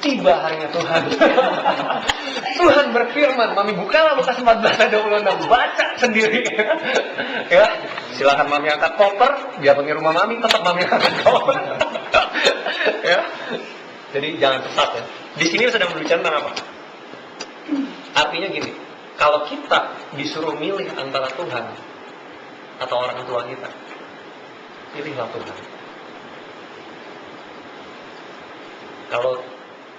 tiba harinya Tuhan. Tuhan berfirman, Mami bukalah Lukas 14:26, baca sendiri. Ya, silakan Mami angkat koper, biarpun di rumah Mami tetap Mami angkat koper. Ya. Jadi jangan sesat ya. Di sini sedang berbicara tentang apa? Artinya gini, kalau kita disuruh milih antara Tuhan atau orang tua kita, pilihlah Tuhan. Kalau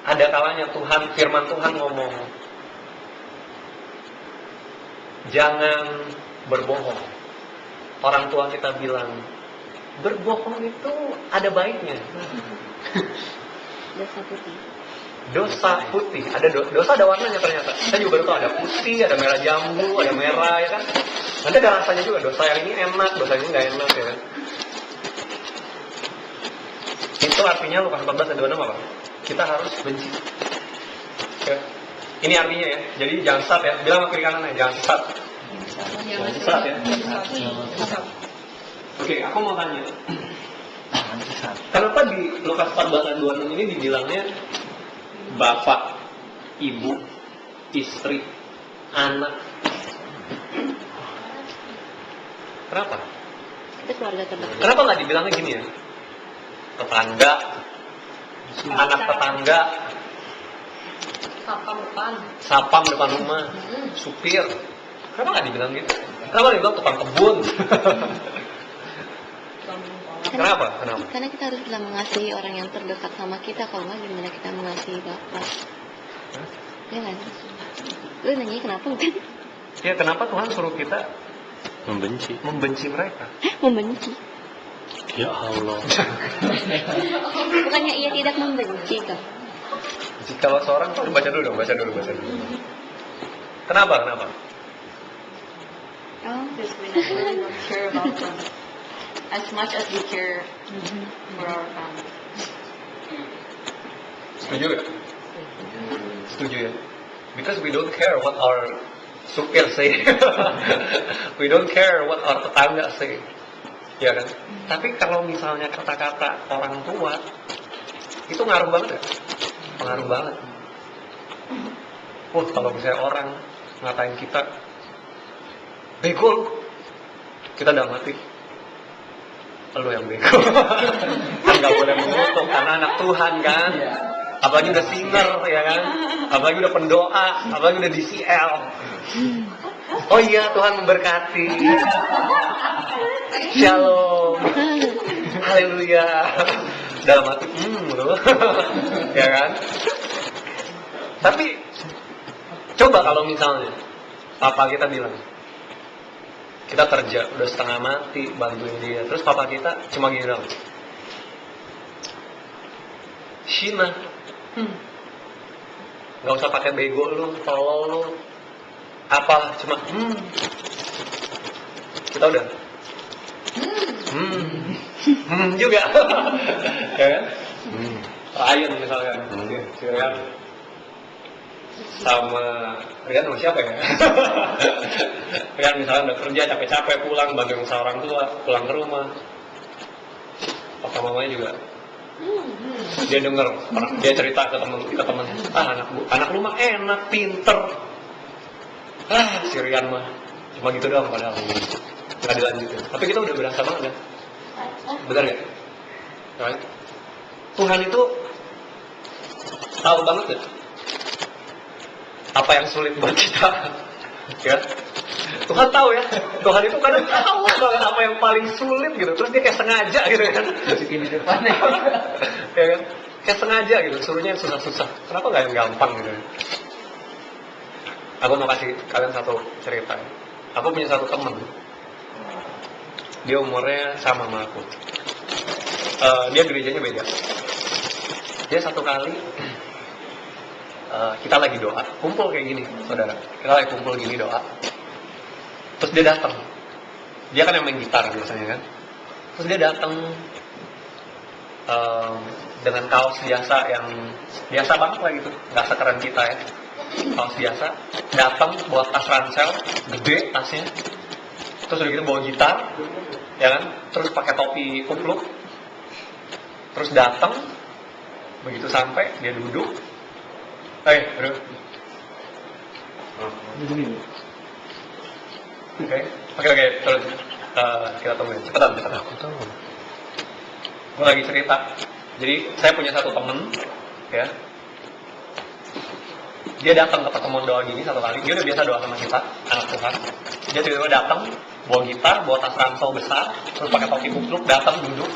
ada kalanya Tuhan, firman Tuhan ngomong, jangan berbohong. Orang tua kita bilang, berbohong itu ada baiknya. Dosa putih. Dosa putih, dosa ada warnanya ternyata. Saya juga baru tahu ada putih, ada merah jambu, ada merah, ya kan. Nanti ada rasanya juga. Dosa yang ini enak, dosa yang ini nggak enak, ya kan. Itu artinya Lukas 14:26 apa? Kita harus benci. Ya. Ini artinya ya. Jadi jangan sesat ya. Bilang sama kiri kanannya, jangan sesat. Jangan sesat ya. Oke, aku mau tanya. Kenapa di Lukas 14:26 ini dibilangnya bapak, ibu, istri, anak? Kenapa? Itu keluarga terdekat. Kenapa nggak dibilangnya gini ya? Tetangga, anak tetangga, sapam depan rumah, supir. Kenapa nggak dibilang gitu? Kenapa dibilang tukang kebun? Kenapa? Karena kita harus bisa mengasihi orang yang terdekat sama kita. Kalau nggak, gimana kita mengasihi Bapak? Ya kan? Lu nanya kenapa bukan? Ya kenapa Tuhan suruh kita membenci mereka? Membenci? Ya Allah. Bukannya ia tidak membenci kah? Kalau seorang, baca dulu. Kenapa? Oh, because we really don't care about them as much as we care for our family. Setuju ya? Setuju ya? Because we don't care what our supir say. We don't care what our tetangga say. Ya kan? Tapi kalau misalnya kata-kata orang tua itu ngaruh banget ya? Pengaruh banget. Kalau misalnya orang ngatain kita bego, kita udah mati. Lu yang bego. Kan gak boleh mengutuk karena anak Tuhan kan. Apalagi udah singer ya kan. Apalagi udah pendoa, apalagi udah DCL. Oh iya, Tuhan memberkati. Shalom. Haleluya. Dalam hati, ya kan? Tapi coba kalau misalnya papa kita bilang, kita kerja udah setengah mati bantuin dia, terus papa kita cuma gini dong, Shina, nggak usah pakai bego lu, tolol lu, apa cuma kita udah juga ya kan? Ryan misalkan si Ryan sama siapa ya? Ryan misalnya udah kerja capek-capek pulang bantuin usaha orang tua, pulang ke rumah, papa mamanya juga dia denger, dia cerita ke temen, anak lu mah enak, pinter, si Ryan mah cuma gitu doang, padahal nggak dilanjutin. Tapi kita udah berasa banget kan? Benar gak? Right? Tuhan itu tahu banget ya apa yang sulit buat kita. Ya, Tuhan tahu ya. Tuhan itu kadang tahu banget apa yang paling sulit gitu. Terus dia kayak sengaja gitu kan. Masukin di depannya. Ya kan? Kayak sengaja gitu. Suruhnya yang susah-susah. Kenapa nggak yang gampang gitu? Aku mau kasih kalian satu cerita. Aku punya satu teman. Dia umurnya sama aku. Dia gerejanya beda. Dia satu kali kita lagi doa, kumpul kayak gini, saudara. Kita lagi kumpul gini doa. Terus dia datang. Dia kan yang main gitar biasanya kan. Terus dia datang dengan kaos biasa yang biasa banget lah gitu, nggak sekeren kita ya. Kaos biasa. Datang bawa tas ransel, gede tasnya. Terus udah gitu bawa gitar, ya kan? Terus pakai topi kupluk. Terus datang, begitu sampai dia duduk, Oke, bro. Oke, terus kita tungguin. Cepetan. Aku tahu. Gue lagi cerita. Jadi saya punya satu temen, ya. Dia datang ke pertemuan doa gini satu kali. Dia udah biasa doa sama kita, anak Tuhan. Dia tiba-tiba datang, bawa gitar, bawa tas ransel besar, terus pakai topi kupluk, datang duduk.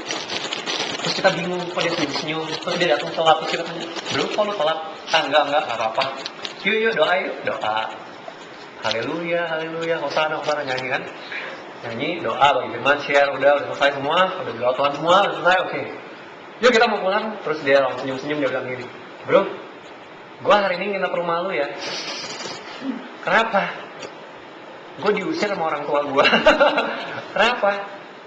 Terus kita bingung, kok dia senyum-senyum. Terus dia datang telat, terus kita tanya, bro, kok lu telat? Enggak apa-apa. Yuk, doa yuk, doa. Haleluya, hosana, nyanyi kan? Nyanyi, doa, bagi firman, share, udah selesai semua, udah doa Tuhan semua, udah selesai, oke. Yuk kita mau pulang. Terus dia langsung senyum-senyum, dia bilang gini, bro, gue hari ini nginep rumah lu ya. Kenapa? Gue diusir sama orang tua gue. Kenapa?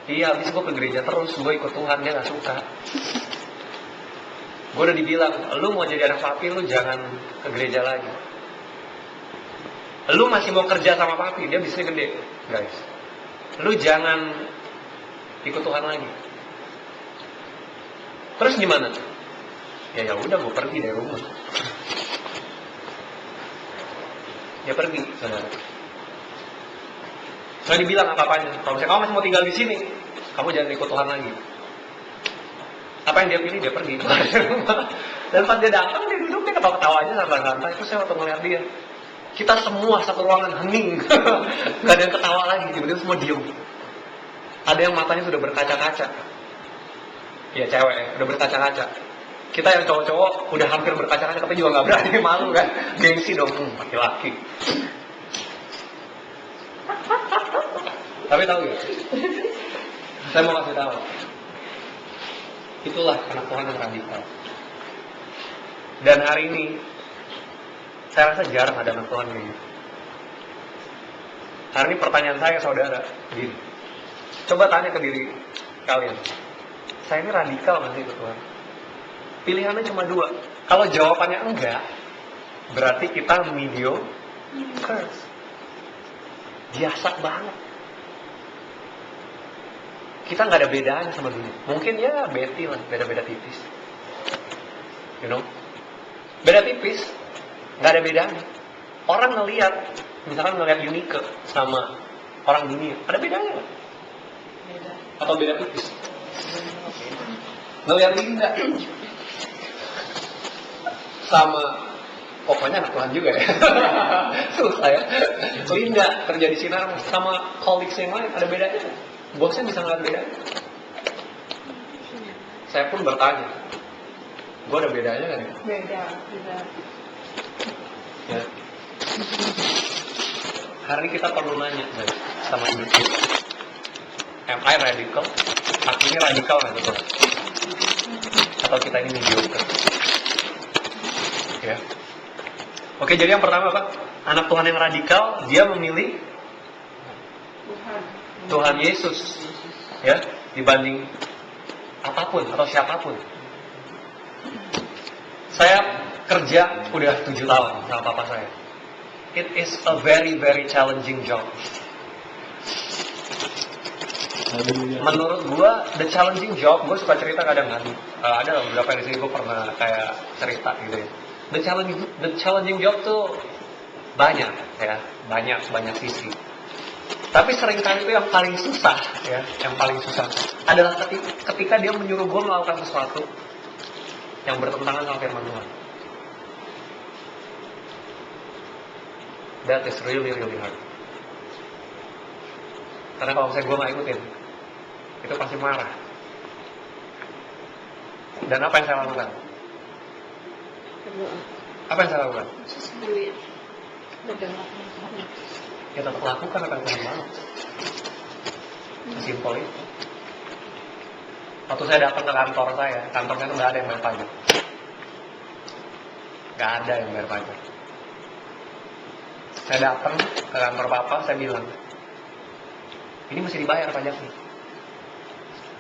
Iya, habis gue ke gereja terus, gue ikut Tuhan, dia gak suka. Gue udah dibilang, lu mau jadi anak papi, lu jangan ke gereja lagi. Lu masih mau kerja sama papi, dia bisnisnya gede, guys. Lu jangan ikut Tuhan lagi. Terus gimana? Ya udah, gue pergi dari rumah. Dia pergi, saudara. Nggak dibilang apa-apanya. Kalau misalnya kamu masih mau tinggal di sini, kamu jangan ikut Tuhan lagi. Apa yang dia pilih, dia pergi. Dan pas dia datang, dia duduk, dia ketawa-ketawa aja santai-santai. Terus saya waktu ngeliat dia, kita semua satu ruangan hening. Gak ada yang ketawa lagi, tiba-tiba semua diem. Ada yang matanya sudah berkaca-kaca. Ya cewek ya, udah berkaca-kaca. Kita yang cowok-cowok udah hampir berkaca-kaca, tapi juga gak berani, malu kan. Gengsi dong, laki-laki. Tapi tahu ya, saya mau kasih tahu, itulah anak Tuhan yang radikal. Dan hari ini, saya rasa jarang ada anak Tuhan yang gitu. Hari ini pertanyaan saya, saudara, gini. Coba tanya ke diri kalian, saya ini radikal nggak sih ke Tuhan? Pilihannya cuma dua. Kalau jawabannya enggak, berarti kita mediocre. Biasa banget. Kita nggak ada bedanya sama dunia. Mungkin ya Betty lah, beda-beda tipis. You know? Beda tipis, nggak ada bedanya. Orang ngelihat, misalkan ngelihat Unique sama orang dunia, ada bedanya nggak? Atau beda tipis? Ngelihat Linda sama, pokoknya anak Tuhan juga ya. Susah ya. Linda kerja di Sinar sama colleagues yang lain, ada bedanya nggak? Bosnya bisa ngeliat bedanya? Saya pun bertanya, gue ada bedanya kan? Beda. Ya. Hari ini kita perlu nanya guys, sama hidup kita. Am I radical? Aku ini radikal nggak betul? Atau kita ini mediocre? Ya. Oke, jadi yang pertama apa? Anak Tuhan yang radikal, dia memilih Tuhan Yesus, ya, dibanding apapun atau siapapun. Saya kerja udah 7 tahun sama papa saya. It is a very very challenging job. Menurut gua, the challenging job, gua suka cerita kadang kan. Ada beberapa di sini gua pernah kayak cerita gitu ya. The challenging job tuh banyak ya, banyak sisi. Tapi seringkali itu yang paling susah, ya, yang paling susah adalah ketika dia menyuruh gue melakukan sesuatu yang bertentangan sama firman Tuhan. That is really hard. Karena kalau misalnya gue nggak ikutin, itu pasti marah. Dan apa yang saya lakukan? Apa yang saya lakukan? Ya tetap lakukan apa yang Tuhan mau. Simpel itu. Waktu saya datang ke kantornya itu nggak ada yang bayar pajak. Nggak ada yang bayar pajak. Saya datang ke kantor papa, saya bilang, ini mesti dibayar pajaknya.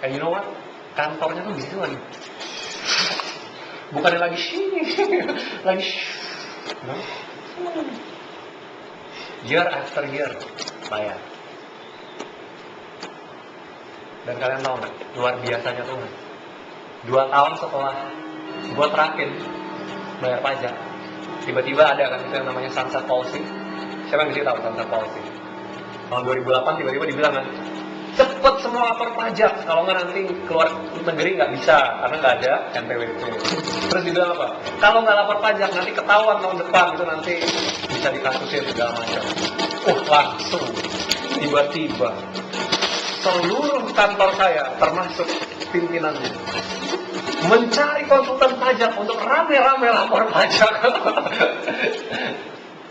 And you know what? Kantornya tuh di situ lagi. Bukannya lagi lagi no? Year after year bayar. Dan kalian tahu nggak, luar biasanya Tuhan, 2 tahun setelah gue terakhir bayar pajak, tiba-tiba ada kan itu yang namanya sunset policy. Siapa yang di sini tahu sunset policy? Tahun 2008 tiba-tiba dibilang kan, cepet semua lapor pajak, kalau nggak nanti keluar negeri nggak bisa karena nggak ada NPWP. Terus dibilang apa? Kalau nggak lapor pajak nanti ketahuan tahun depan itu nanti bisa dikasusin segala macam. Langsung tiba-tiba seluruh kantor saya termasuk pimpinannya mencari konsultan pajak untuk rame-rame lapor pajak.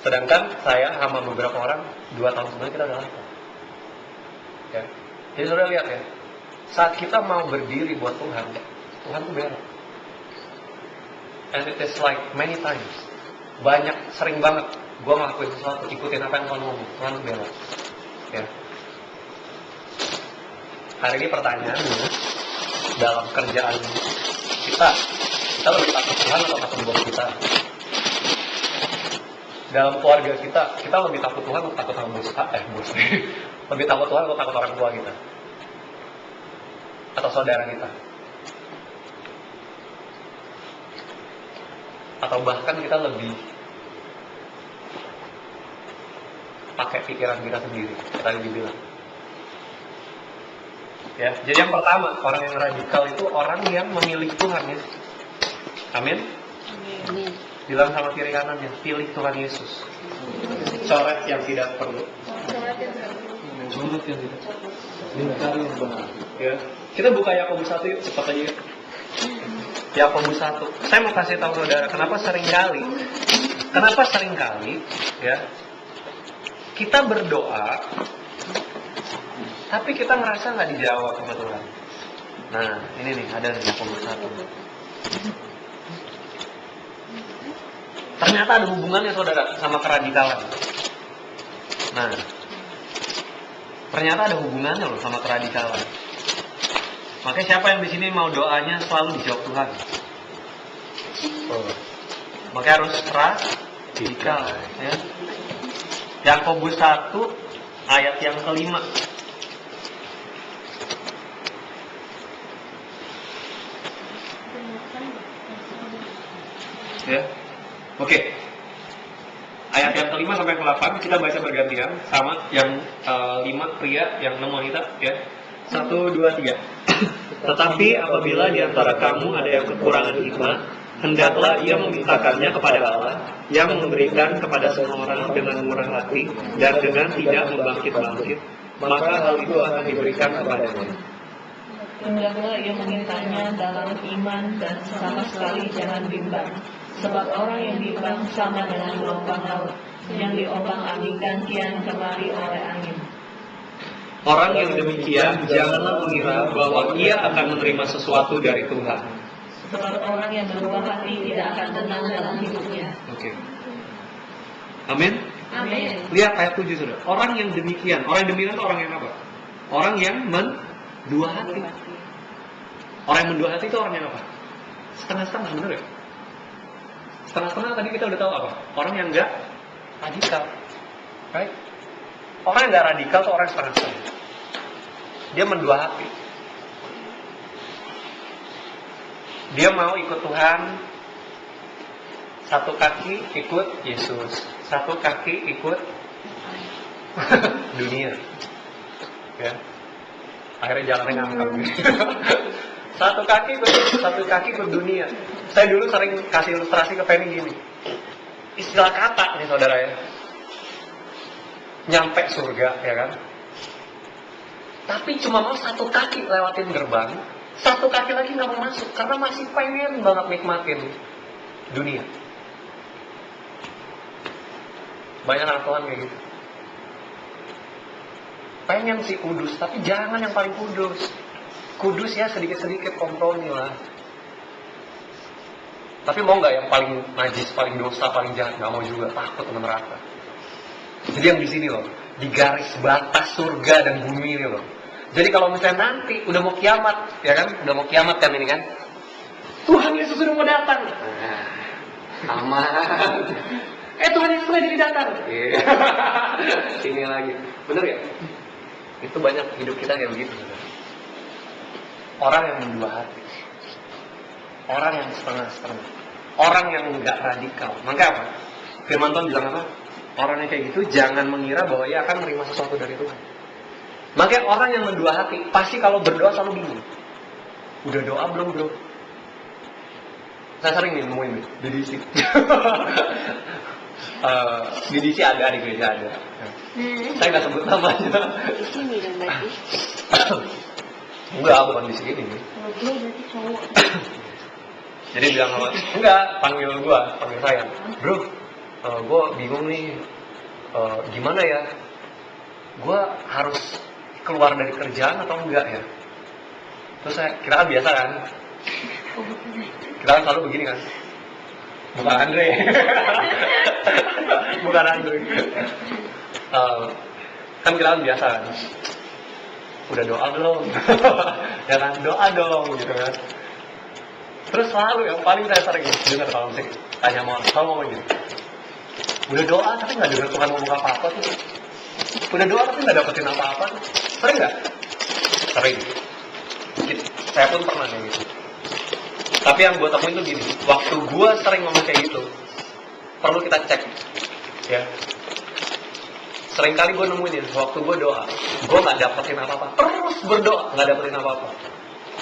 Sedangkan saya sama beberapa orang 2 tahun sebelumnya kita udah lapor. Ya. Jadi saudara lihat ya, saat kita mau berdiri buat Tuhan, Tuhan tuh beres. And it is like many times, sering banget gue ngelakuin sesuatu, ikutin apa yang Tuhan ngomong, Tuhan tuh beres. Ya. Hari ini pertanyaannya, dalam kerjaan kita lebih takut Tuhan atau takut bos kita? Dalam keluarga kita lebih takut Tuhan atau takut sama bos? Lebih takut Tuhan atau takut orang tua kita? Atau saudara kita? Atau bahkan kita lebih pakai pikiran kita sendiri? Kita tadi bilang. Ya, jadi yang pertama, orang yang radikal itu orang yang memilih Tuhan ya. Amin. Amin. Bilang sama kiri kanannya, pilih Tuhan Yesus. Coret yang tidak perlu. Coret yang tidak. Lingkari yang benar. Ya. Kita buka Yakobus 1 yuk, cepat aja yuk. Yakobus 1. Saya mau kasih tahu saudara, kenapa seringkali ya kita berdoa tapi kita ngerasa nggak dijawab sama Tuhan. Nah, ini nih ada Yakobus 1. Ternyata ada hubungannya saudara sama keradikalan. Nah, ternyata ada hubungannya loh sama keradikalan. Makanya siapa yang di sini mau doanya selalu dijawab Tuhan? Makanya harus radikal ya. Yakobus 1 ayat yang kelima. Ya. Oke. Ayat yang kelima sampai ke-8 kita baca bergantian, sama yang 5 pria, yang 6 wanita ya. 1, 2, 3. Tetapi apabila di antara kamu ada yang kekurangan iman, hendaklah ia memintakannya kepada Allah yang memberikan kepada semua orang dengan murah hati dan dengan tidak membangkit-bangkit, maka hal itu akan diberikan kepadanya. Hendaklah ia memintanya dalam iman dan sama sekali jangan bimbang. Sebab orang yang bimbang sama dengan gelombang laut yang diombang-ambingkan kian kemari oleh angin. Orang yang demikian janganlah mengira bahwa ia akan menerima sesuatu dari Tuhan. Sebab orang yang berubah hati tidak akan tenang dalam hidupnya. Oke. Amin. Amin. Lihat ayat 7 sudah. Orang yang demikian itu orang yang apa? Orang yang mendua hati. Orang yang mendua hati itu orang yang apa? Setengah-setengah, benar ya? Setengah-setengah tadi kita udah tahu apa? Orang yang enggak radikal. Right? Orang yang enggak radikal itu orang yang setengah-setengah. Dia mendua hati. Dia mau ikut Tuhan, satu kaki ikut Yesus, satu kaki ikut dunia. Ya. Akhirnya jalannya ngangkang. Satu kaki ikut dunia. Saya dulu sering kasih ilustrasi ke Penny gini. Istilah kata nih saudara ya. Nyampe surga ya kan. Tapi cuma mau satu kaki lewatin gerbang, satu kaki lagi nggak mau masuk karena masih pengen banget nikmatin dunia. Banyak anak Tuhan kayak gitu. Pengen sih kudus, tapi jangan yang paling kudus. Kudus ya sedikit-sedikit kompromi lah. Tapi mau nggak yang paling najis, paling dosa, paling jahat? Nggak mau juga, takut sama neraka. Jadi yang di sini loh, di garis batas surga dan bumi ini loh. Jadi kalau misalnya nanti udah mau kiamat, ya kan? Udah mau kiamat kan ini kan? Tuhan Yesus sudah mau datang. Aman. Tuhan Yesus sudah jadi datang. Sini lagi. Bener ya? Itu banyak hidup kita kayak begitu. Orang yang mendua hati. Orang yang setengah-setengah. orang yang nggak radikal. Maka apa? Firman Tuhan bilang apa? Orang yang kayak gitu jangan mengira bahwa ia akan menerima sesuatu dari Tuhan. Makanya orang yang mendua hati pasti kalau berdoa selalu bingung. Udah doa belum bro? Saya sering nih nemuin di DC. Di DC ada, di gereja ada. Saya nggak sebut namanya. Di sini dong berarti. Enggak, bukan di sini. Kalau gue berarti cowok. Jadi bilang sama, enggak, panggil saya, bro, gue bingung nih, gimana ya, gue harus keluar dari kerjaan atau enggak ya? Terus saya, kita kan biasa kan, kita kan selalu begini kan, bukan Andre, bukan Andre, kan kita kan biasa kan, udah doa belum? Ya kan, doa dong gitu kan. Terus selalu yang paling saya sering dengar kalau musik tanya mau orang, ngomong gini, udah doa tapi nggak dengar Tuhan ngomong apa-apa tuh, udah doa tapi nggak dapetin apa-apa tuh, sering nggak? Sering. Saya pun pernah kayak gitu. Tapi yang gue temuin tuh gini, waktu gue sering ngomong kayak gitu, perlu kita cek, ya. Sering kali gue nemuin ya, waktu gue doa, gue nggak dapetin apa-apa, terus berdoa nggak dapetin apa-apa.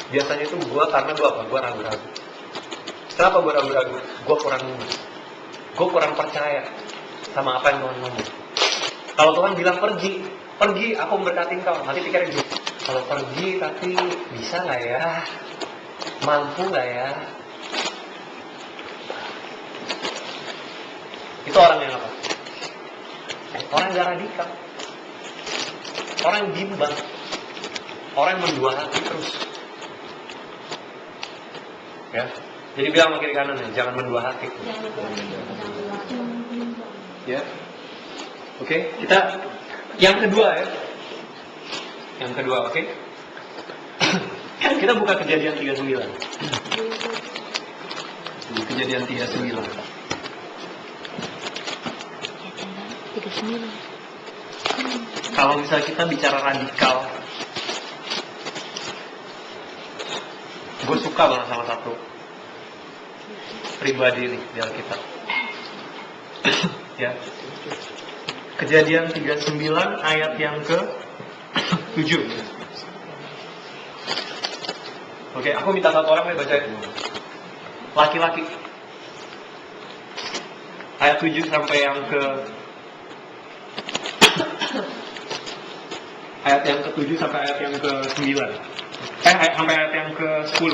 Biasanya itu karena gue apa? Gue ragu-ragu. Kenapa gue ragu-ragu? Gue kurang percaya sama apa yang Tuhan ngomong. Kalau Tuhan bilang pergi, aku memberkati engkau. Nanti pikirin gitu. Kalau pergi tapi bisa nggak ya? Mampu nggak ya? Itu orang yang apa? Orang yang gak radikal. Orang yang bimbang. Orang yang mendua hati terus. Ya, jadi bilang sama kiri kanan ya, jangan mendua hati. Ya, oke, kita yang kedua ya, oke. Kita buka Kejadian 39. Kejadian 39. 39. Kalau misalnya kita bicara radikal, gue suka banget sama satu pribadi ini di Alkitab. Ya. Kejadian 39 ayat yang ke-7. Oke, aku minta satu orang nih baca itu. Laki-laki. Ayat 7 sampai yang ke ayat yang ke-7 sampai ayat yang ke-9. Sampai ayat yang ke-10.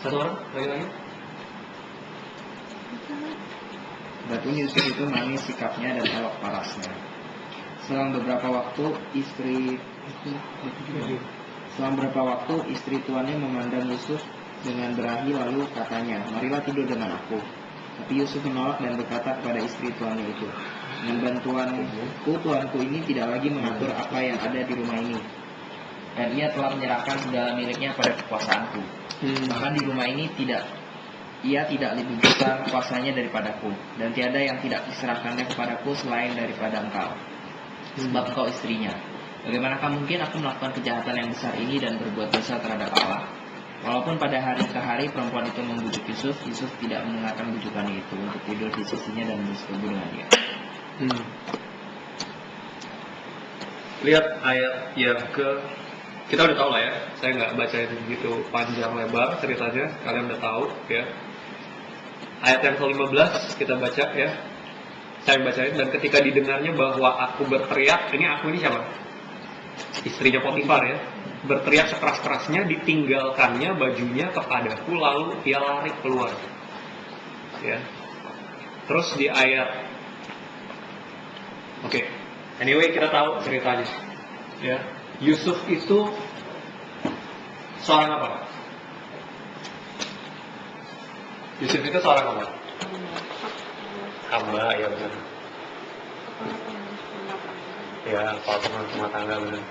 Satu orang? Lagi-lagi? Adapun Yusuf itu manis sikapnya dan elok parasnya. Selang beberapa waktu istri tuannya memandang Yusuf dengan berahi lalu katanya, marilah tidur dengan aku. Tapi Yusuf menolak dan berkata kepada istri tuannya itu, dengan bantuanku tuanku ini tidak lagi mengatur apa yang ada di rumah ini, dan ia telah menyerahkan segala miliknya pada kekuasaanku. Bahkan di rumah ini ia tidak lebih besar kuasanya daripadaku, dan tiada yang tidak diserahkannya kepadaku selain daripada engkau, sebab engkau istrinya. Bagaimanakah mungkin aku melakukan kejahatan yang besar ini dan berbuat dosa terhadap Allah? Walaupun pada hari ke hari perempuan itu membujuk Yusuf tidak mendengarkan bujukannya itu untuk tidur di sisinya dan bersetubuh dengan dia. Lihat ayat yang kita udah tahu lah ya, saya nggak baca itu begitu panjang lebar ceritanya, kalian udah tahu ya. Ayat yang ke-15 kita baca ya, saya bacain, dan ketika didengarnya bahwa aku berteriak, ini siapa? Istrinya Potifar ya, berteriak sekeras-kerasnya, ditinggalkannya bajunya kepadaku, lalu ia lari keluar. Ya. Terus di ayat, anyway kita tahu ceritanya. Ya, Yusuf itu seorang apa? Yusuf itu seorang apa? Hamba, ya benar. Ya, kepala rumah tangga benar.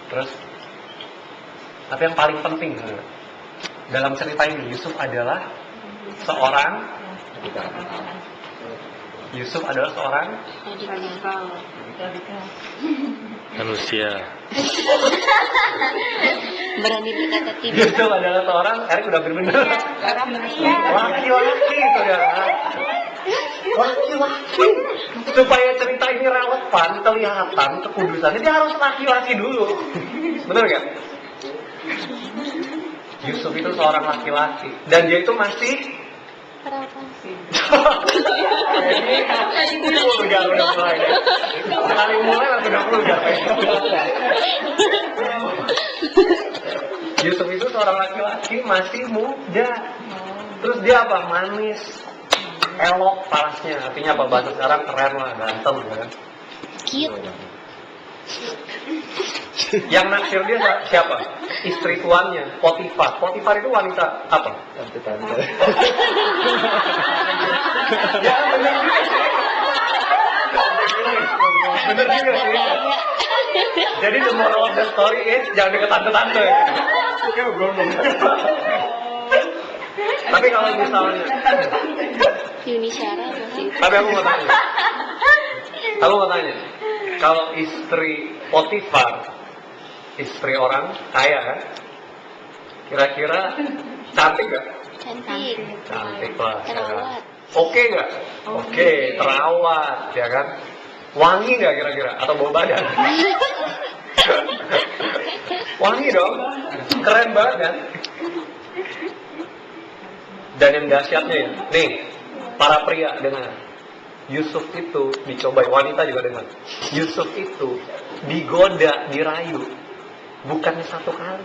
Terus, tapi yang paling penting dalam cerita ini, Yusuf adalah seorang Manusia. Berani berkata tidak. Yusuf adalah seorang, Erik udah bener-bener laki-laki itu ya. Laki-laki. Supaya cerita ini relevan, kelihatan kekudusannya, dia harus laki-laki dulu. Bener gak? Yusuf itu seorang laki-laki, dan dia itu masih Perawan. ini udah mulai deh. Sekali mulai langsung udah vulgar. Yusuf itu seorang laki-laki masih muda. Terus dia apa? Manis, elok parasnya. Artinya apa? Bahasa sekarang keren lah, ganteng kan. Cute. Yang naksir dia siapa? Istri tuannya, Potifar. Potifar itu wanita apa? Tante-tante. Ya bener juga sih. Bener juga sih. Jadi the moral of the story is jangan deket tante-tante. Tapi kalau misalnya, Yuni Syara masih. tapi aku mau tanya. Kalau istri Potifar, istri orang kaya kan? Kira-kira cantik gak? Cantik. Cantik lah. Ya kan? Terawat. Oke gak? Oke, terawat, ya kan? Wangi gak kira-kira? Atau bau badan? Wangi dong. Keren banget kan? Dan yang dahsyatnya ya, nih, para pria dengar. Yusuf itu dicobai, wanita juga dengar. Yusuf itu digoda, dirayu, bukannya satu kali.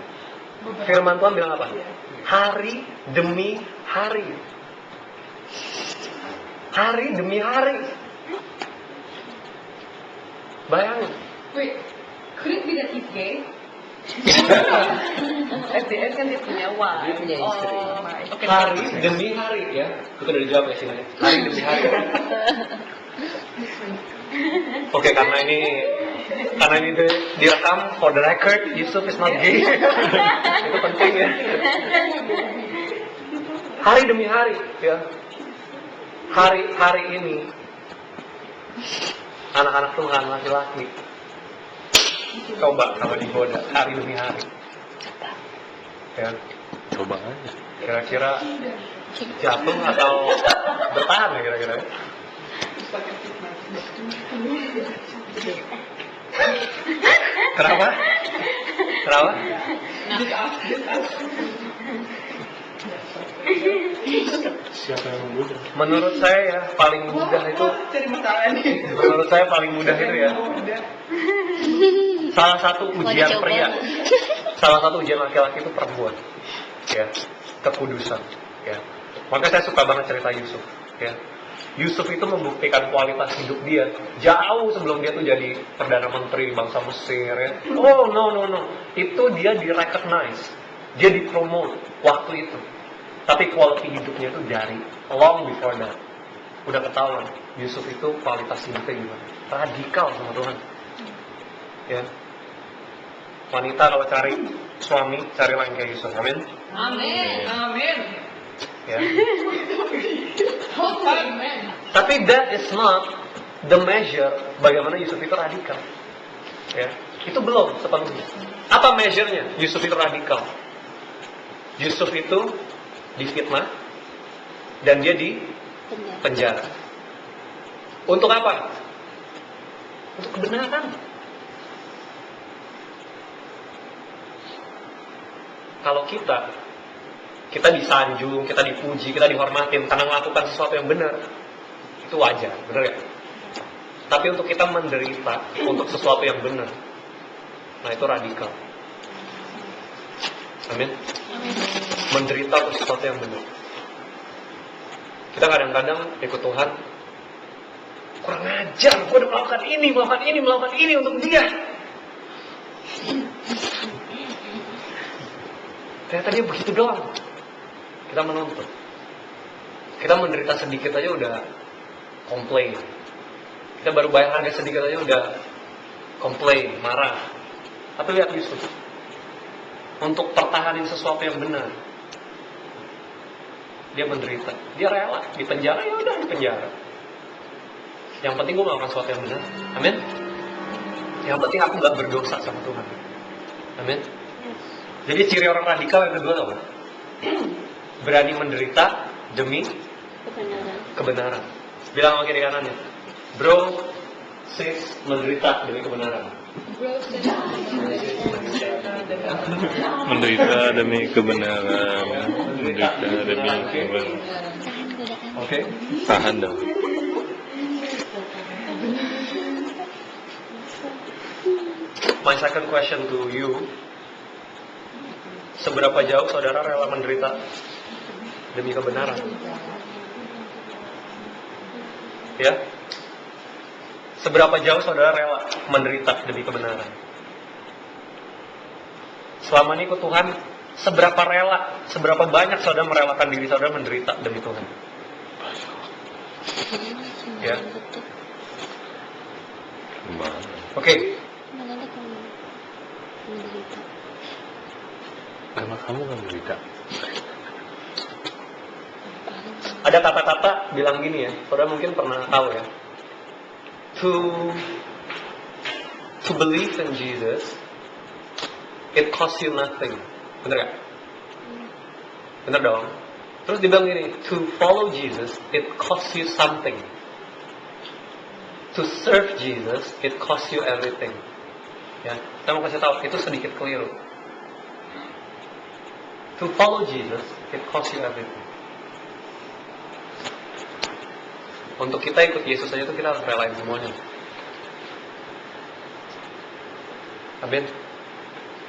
Firman Tuhan bilang apa? Hari demi hari. Hari demi hari. Bayangin. Wait, could it be that he's gay? At the end kan dia punya wife. Dia punya istri. Oke. Hari demi hari ya. Itu udah dijawab ya sini. Hari demi hari. Oke, karena ini direkam for the record, Yusuf is not gay. Itu penting ya. Hari demi hari ya. Hari ini anak-anak Tuhan laki-laki coba kalau digoda hari demi hari. Ya. Coba aja. Kira-kira jatuh atau bertahan ya kira-kira? Kenapa? Kenapa? Siapa yang membunuh? Menurut saya ya paling mudah itu. Menurut saya paling mudah itu ya. Salah satu ujian Mau dicoba pria, nggak? salah satu ujian laki-laki itu perempuan, ya, kekudusan, ya. Maka saya suka banget cerita Yusuf, ya. Yusuf itu membuktikan kualitas hidup dia jauh sebelum dia tuh jadi perdana menteri bangsa Mesir, ya. Oh no, itu dia di-recognize, dia di-promote waktu itu. Tapi quality hidupnya itu dari long before that. Udah ketahuan Yusuf itu kualitas hidupnya gimana? Radikal sama Tuhan. Ya. Wanita kalau cari suami, carilah yang kayak Yusuf. Amin. Amin. Ya. Tapi that is not the measure bagaimana Yusuf itu radikal. Ya. Itu belum sepenuhnya. Apa measure-nya? Yusuf itu radikal. Yusuf itu difitnah dan dia di penjara. Untuk apa? Untuk kebenaran. Kalau kita disanjung, kita dipuji, kita dihormatin karena melakukan sesuatu yang benar, itu wajar, benar ya? Tapi untuk kita menderita untuk sesuatu yang benar, nah itu radikal. Amin. Menderita untuk sesuatu yang benar. Kita kadang-kadang ikut Tuhan, kurang ajar, gue udah melakukan ini untuk dia. Ternyata dia begitu doang. Kita menuntut. Kita menderita sedikit aja udah komplain. Kita baru bayar harga sedikit aja udah komplain, marah. Tapi lihat Yusuf. Untuk pertahanin sesuatu yang benar, dia menderita. Dia rela di penjara, ya udah di penjara. Yang penting gue melakukan sesuatu yang benar. Amin. Yang penting aku nggak berdosa sama Tuhan. Amin. Jadi ciri orang radikal yang kedua apa? Berani menderita demi kebenaran. Bilang sama kiri kanannya, bro, sis, menderita demi kebenaran. Menderita demi kebenaran. Menderita demi kebenaran. Oke. Tahan dong. My second question to you, seberapa jauh saudara rela menderita demi kebenaran? Ya? Seberapa jauh saudara rela menderita demi kebenaran? Selama ini ikut Tuhan, seberapa rela, seberapa banyak saudara merelakan diri saudara menderita demi Tuhan? Ya? Oke. Mana ada kamu menderita? Karena kamu kan menderita. Ada kata-kata bilang gini ya, saudara mungkin pernah tahu ya. To believe in Jesus, it costs you nothing. Bener gak? Bener dong. Terus dibilang gini, to follow Jesus, it costs you something. To serve Jesus, it costs you everything. Ya, saya mau kasih tahu, itu sedikit keliru. To follow Jesus, it costs you everything. Untuk kita ikut Yesus saja itu kita harus relain semuanya. Amin.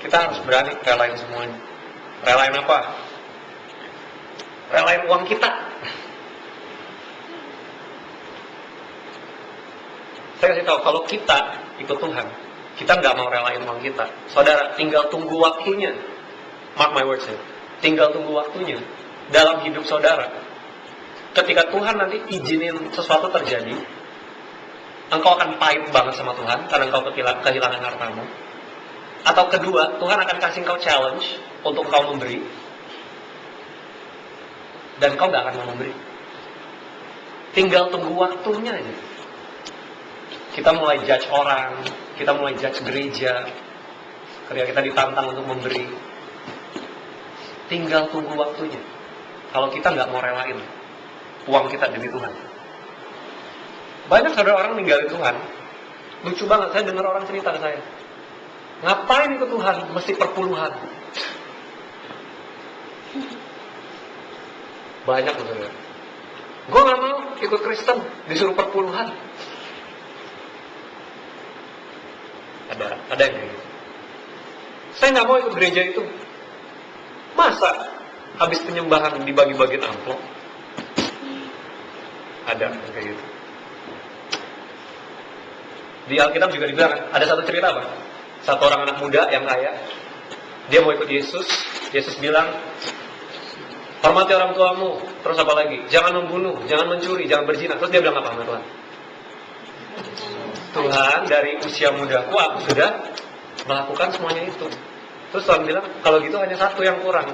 Kita harus berani relain semuanya. Relain apa? Relain uang kita. Saya kasih tahu, kalau kita ikut Tuhan, kita nggak mau relain uang kita. Saudara, tinggal tunggu waktunya. Mark my words ya. Tinggal tunggu waktunya dalam hidup saudara. Ketika Tuhan nanti izinin sesuatu terjadi, engkau akan pahit banget sama Tuhan karena engkau kehilangan hartamu. Atau kedua, Tuhan akan kasih engkau challenge untuk engkau memberi, dan engkau gak akan mau memberi. Tinggal tunggu waktunya aja. Kita mulai judge orang, kita mulai judge gereja ketika kita ditantang untuk memberi. Tinggal tunggu waktunya. Kalau kita nggak mau relain uang kita demi Tuhan. Banyak saudara orang ninggalin Tuhan. Lucu banget, saya dengar orang cerita ke saya. Ngapain ikut Tuhan? Mesti perpuluhan. Banyak loh saudara. Gue nggak mau ikut Kristen, disuruh perpuluhan. Ada yang kayak gitu. Saya nggak mau ikut gereja itu. Masa habis penyembahan dibagi-bagiin amplop? Ada yang kayak gitu. Di Alkitab juga dibilang, ada satu cerita apa? Satu orang anak muda yang kaya, dia mau ikut Yesus. Yesus bilang, hormati orang tuamu. Terus apa lagi? Jangan membunuh, jangan mencuri, jangan berzina. Terus dia bilang apa sama Tuhan? Tuhan, dari usia mudaku aku sudah melakukan semuanya itu. Terus Tuhan bilang, kalau gitu hanya satu yang kurang.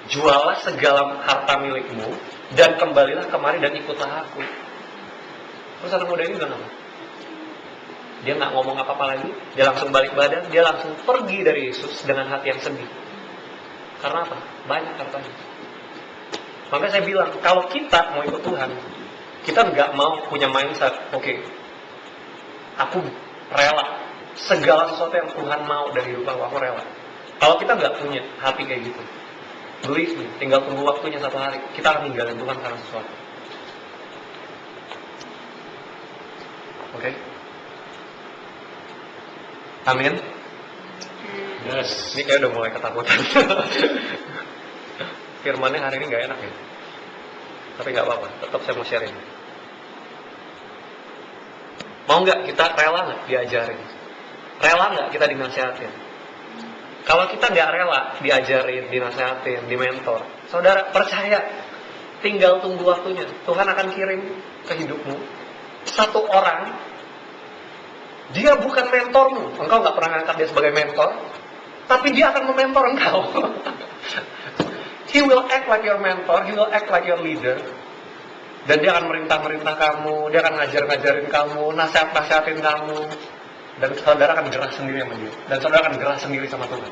Jualah segala harta milikmu dan kembalilah kemari dan ikutlah aku. Terus anak muda ini bilang apa? Dia nggak ngomong apa-apa lagi. Dia langsung balik badan. Dia langsung pergi dari Yesus dengan hati yang sedih. Karena apa? Banyak hartanya. Makanya saya bilang, kalau kita mau ikut Tuhan, kita nggak mau punya mindset, oke, aku rela segala sesuatu yang Tuhan mau dari hidup aku rela. Kalau kita nggak punya hati kayak gitu, believe me, tinggal tunggu waktunya satu hari, kita akan ninggalin Tuhan karena sesuatu. Oke? Amin. Yes. Ini kayak udah mulai ketakutan. Firmannya hari ini nggak enak ya. Tapi nggak apa-apa, tetap saya mau sharing. Mau nggak kita rela nggak diajarin? Rela nggak kita dinasihatin? Kalau kita nggak rela diajarin, dinasihatin, dimentor, saudara percaya, tinggal tunggu waktunya. Tuhan akan kirim ke hidupmu satu orang. Dia bukan mentormu, engkau nggak pernah angkat dia sebagai mentor, tapi dia akan mementor engkau. He will act like your mentor, he will act like your leader. Dan dia akan merintah-merintah kamu, dia akan ngajar-ngajarin kamu, nasihat-nasihatin kamu. Dan saudara akan gerah sendiri sama dia. Dan saudara akan gerah sendiri sama Tuhan.